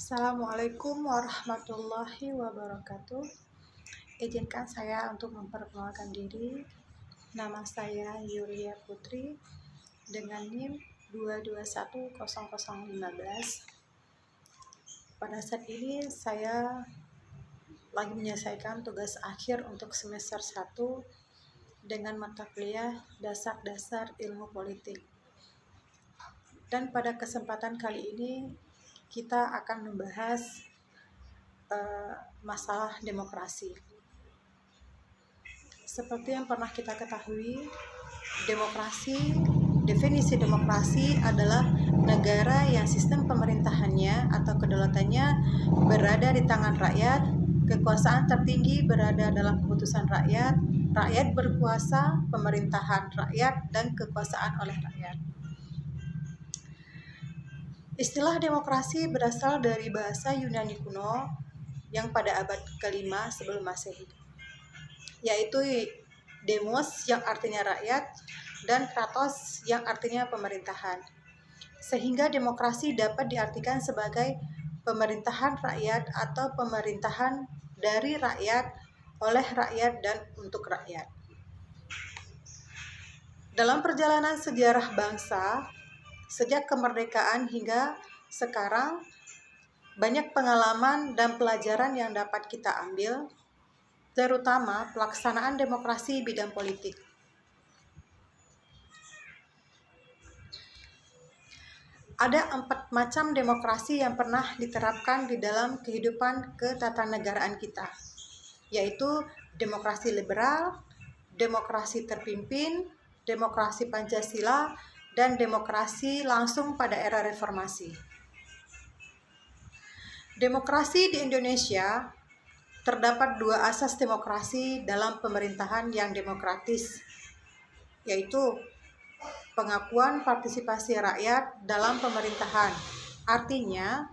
Assalamualaikum warahmatullahi wabarakatuh. Izinkan saya untuk memperkenalkan diri. Nama saya Yulia Putri dengan NIM 2210015. Pada saat ini saya lagi menyelesaikan tugas akhir untuk semester 1 dengan mata kuliah Dasar-Dasar Ilmu Politik. Dan pada kesempatan kali ini kita akan membahas masalah demokrasi. Seperti yang pernah kita ketahui, definisi demokrasi adalah negara yang sistem pemerintahannya atau kedaulatannya berada di tangan rakyat, kekuasaan tertinggi berada dalam keputusan rakyat, rakyat berkuasa, pemerintahan rakyat, dan kekuasaan oleh rakyat. Istilah demokrasi berasal dari bahasa Yunani kuno yang pada abad ke-5 sebelum Masehi, yaitu demos yang artinya rakyat dan kratos yang artinya pemerintahan. Sehingga demokrasi dapat diartikan sebagai pemerintahan rakyat atau pemerintahan dari rakyat, oleh rakyat, dan untuk rakyat. Dalam perjalanan sejarah bangsa, sejak kemerdekaan hingga sekarang, banyak pengalaman dan pelajaran yang dapat kita ambil, terutama pelaksanaan demokrasi bidang politik. Ada 4 macam demokrasi yang pernah diterapkan di dalam kehidupan ketatanegaraan kita, yaitu demokrasi liberal, demokrasi terpimpin, demokrasi Pancasila, dan demokrasi langsung pada era reformasi. Demokrasi di Indonesia terdapat 2 asas demokrasi dalam pemerintahan yang demokratis, yaitu pengakuan partisipasi rakyat dalam pemerintahan. Artinya,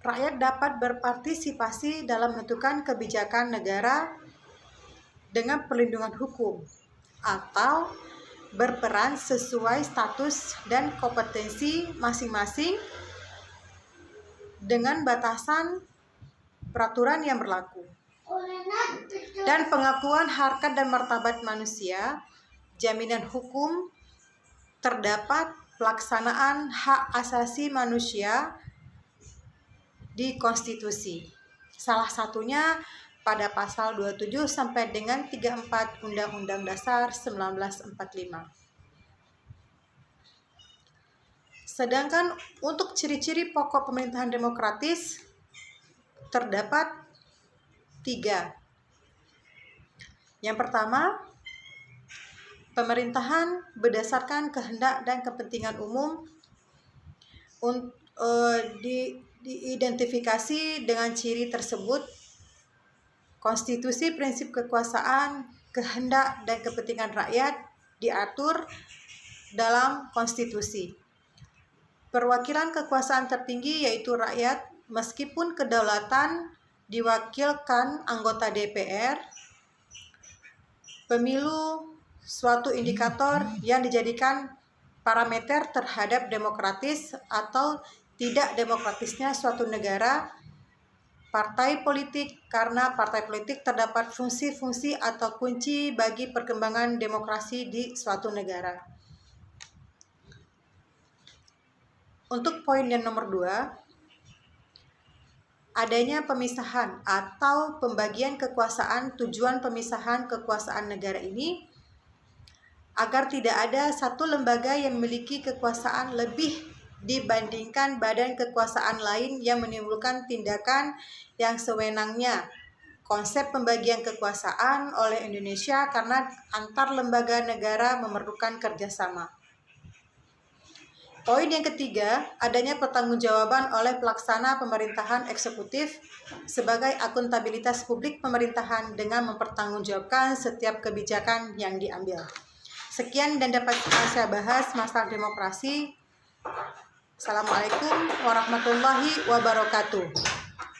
rakyat dapat berpartisipasi dalam menentukan kebijakan negara dengan perlindungan hukum atau berperan sesuai status dan kompetensi masing-masing dengan batasan peraturan yang berlaku. Dan pengakuan harkat dan martabat manusia, jaminan hukum, terdapat pelaksanaan hak asasi manusia di konstitusi. Salah satunya pada pasal 27 sampai dengan 34 Undang-Undang Dasar 1945. Sedangkan untuk ciri-ciri pokok pemerintahan demokratis terdapat 3. Yang pertama, pemerintahan berdasarkan kehendak dan kepentingan umum diidentifikasi dengan ciri tersebut. Konstitusi prinsip kekuasaan, kehendak, dan kepentingan rakyat diatur dalam konstitusi. Perwakilan kekuasaan tertinggi yaitu rakyat, meskipun kedaulatan diwakilkan anggota DPR. Pemilu suatu indikator yang dijadikan parameter terhadap demokratis atau tidak demokratisnya suatu negara. Partai politik, karena partai politik terdapat fungsi-fungsi atau kunci bagi perkembangan demokrasi di suatu negara. Untuk poin yang nomor 2, adanya pemisahan atau pembagian kekuasaan. Tujuan pemisahan kekuasaan negara ini agar tidak ada satu lembaga yang memiliki kekuasaan lebih dibandingkan badan kekuasaan lain yang menimbulkan tindakan yang sewenangnya. Konsep pembagian kekuasaan oleh Indonesia karena antar lembaga negara memerlukan kerjasama. Poin yang ketiga, adanya pertanggungjawaban oleh pelaksana pemerintahan eksekutif sebagai akuntabilitas publik pemerintahan dengan mempertanggungjawabkan setiap kebijakan yang diambil. Sekian dan dapat saya bahas masalah demokrasi. Assalamualaikum warahmatullahi wabarakatuh.